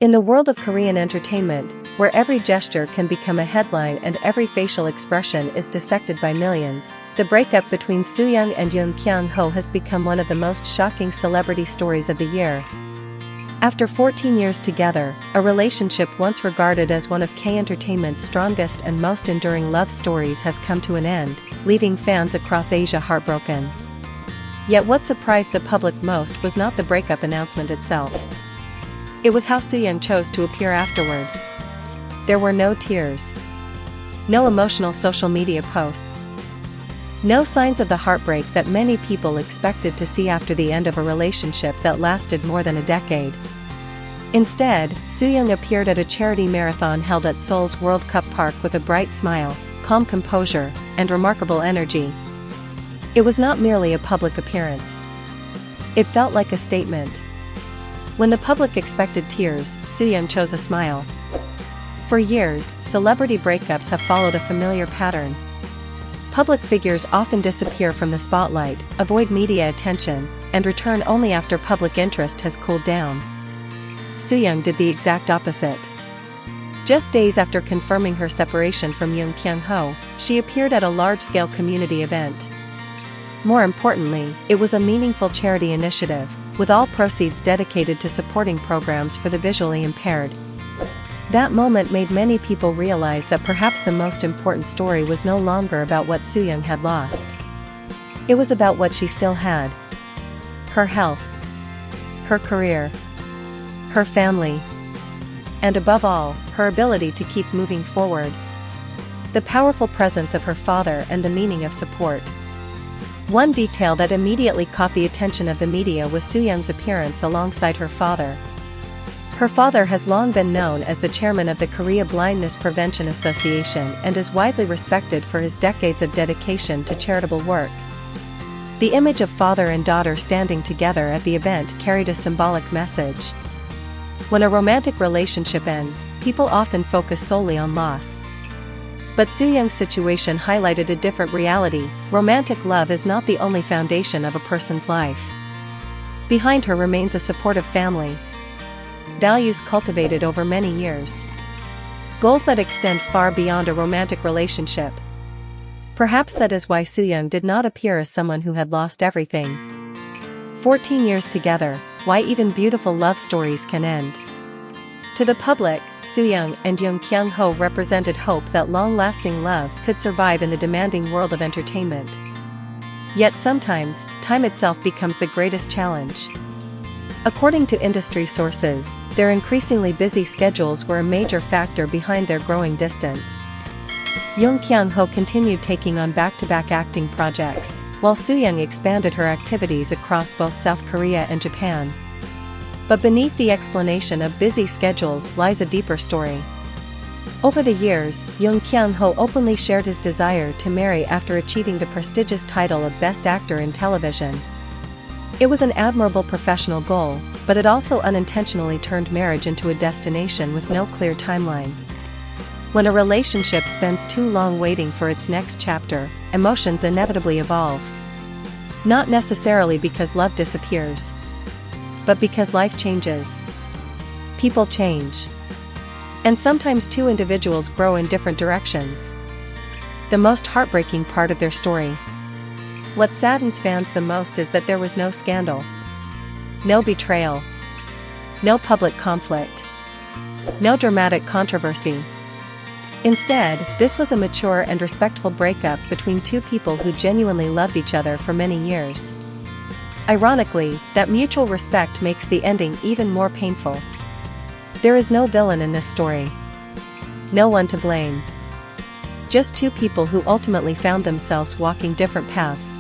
In the world of Korean entertainment, where every gesture can become a headline and every facial expression is dissected by millions, the breakup between Sooyoung and Jung Kyung Ho has become one of the most shocking celebrity stories of the year. After 14 years together, a relationship once regarded as one of K-entertainment's strongest and most enduring love stories has come to an end, leaving fans across Asia heartbroken. Yet what surprised the public most was not the breakup announcement itself. It was how Sooyoung chose to appear afterward. There were no tears. No emotional social media posts. No signs of the heartbreak that many people expected to see after the end of a relationship that lasted more than a decade. Instead, Sooyoung appeared at a charity marathon held at Seoul's World Cup Park with a bright smile, calm composure, and remarkable energy. It was not merely a public appearance. It felt like a statement. When the public expected tears, Sooyoung chose a smile. For years, celebrity breakups have followed a familiar pattern. Public figures often disappear from the spotlight, avoid media attention, and return only after public interest has cooled down. Sooyoung did the exact opposite. Just days after confirming her separation from Jung Kyung Ho, she appeared at a large-scale community event. More importantly, it was a meaningful charity initiative, with all proceeds dedicated to supporting programs for the visually impaired. That moment made many people realize that perhaps the most important story was no longer about what Sooyoung had lost. It was about what she still had. Her health. Her career. Her family. And above all, her ability to keep moving forward. The powerful presence of her father and the meaning of support. One detail that immediately caught the attention of the media was Sooyoung's appearance alongside her father. Her father has long been known as the chairman of the Korea Blindness Prevention Association and is widely respected for his decades of dedication to charitable work. The image of father and daughter standing together at the event carried a symbolic message. When a romantic relationship ends, people often focus solely on loss. But Sooyoung's situation highlighted a different reality. Romantic love is not the only foundation of a person's life. Behind her remains a supportive family. Values cultivated over many years. Goals that extend far beyond a romantic relationship. Perhaps that is why Sooyoung did not appear as someone who had lost everything. 14 years together, why even beautiful love stories can end. To the public, Sooyoung and Jung Kyung Ho represented hope that long-lasting love could survive in the demanding world of entertainment. Yet sometimes, time itself becomes the greatest challenge. According to industry sources, their increasingly busy schedules were a major factor behind their growing distance. Jung Kyung Ho continued taking on back-to-back acting projects, while Sooyoung expanded her activities across both South Korea and Japan. But beneath the explanation of busy schedules lies a deeper story. Over the years, Jung Kyung Ho openly shared his desire to marry after achieving the prestigious title of Best Actor in Television. It was an admirable professional goal, but it also unintentionally turned marriage into a destination with no clear timeline. When a relationship spends too long waiting for its next chapter, emotions inevitably evolve. Not necessarily because love disappears, but because life changes. People change. And sometimes two individuals grow in different directions. The most heartbreaking part of their story. What saddens fans the most is that there was no scandal. No betrayal. No public conflict. No dramatic controversy. Instead, this was a mature and respectful breakup between two people who genuinely loved each other for many years. Ironically, that mutual respect makes the ending even more painful. There is no villain in this story. No one to blame. Just two people who ultimately found themselves walking different paths.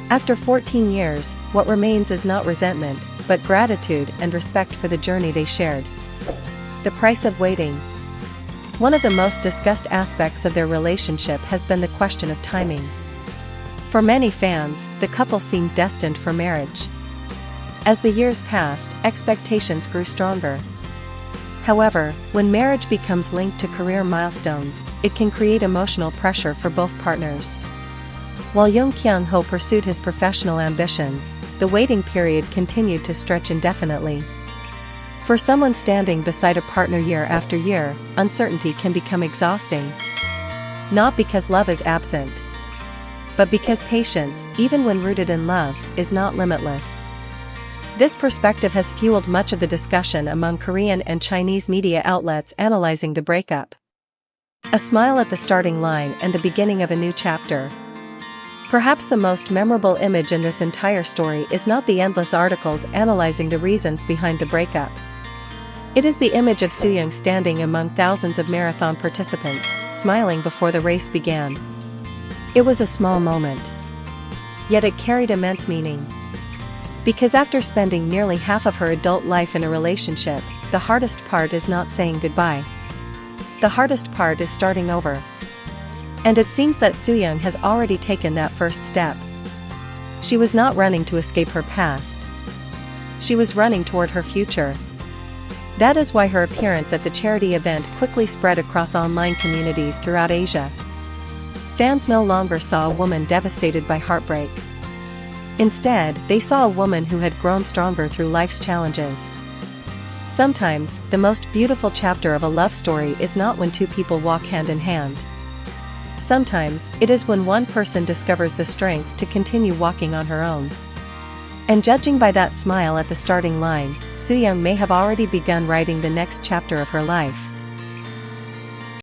After 14 years, what remains is not resentment, but gratitude and respect for the journey they shared. The price of waiting. One of the most discussed aspects of their relationship has been the question of timing. For many fans, the couple seemed destined for marriage. As the years passed, expectations grew stronger. However, when marriage becomes linked to career milestones, it can create emotional pressure for both partners. While Jung Kyung Ho pursued his professional ambitions, the waiting period continued to stretch indefinitely. For someone standing beside a partner year after year, uncertainty can become exhausting. Not because love is absent, but because patience, even when rooted in love, is not limitless. This perspective has fueled much of the discussion among Korean and Chinese media outlets analyzing the breakup. A smile at the starting line and the beginning of a new chapter. Perhaps the most memorable image in this entire story is not the endless articles analyzing the reasons behind the breakup. It is the image of Sooyoung standing among thousands of marathon participants, smiling before the race began. It was a small moment. Yet it carried immense meaning. Because after spending nearly half of her adult life in a relationship, the hardest part is not saying goodbye. The hardest part is starting over. And it seems that Sooyoung has already taken that first step. She was not running to escape her past. She was running toward her future. That is why her appearance at the charity event quickly spread across online communities throughout Asia. Fans no longer saw a woman devastated by heartbreak. Instead, they saw a woman who had grown stronger through life's challenges. Sometimes, the most beautiful chapter of a love story is not when two people walk hand in hand. Sometimes, it is when one person discovers the strength to continue walking on her own. And judging by that smile at the starting line, Sooyoung may have already begun writing the next chapter of her life.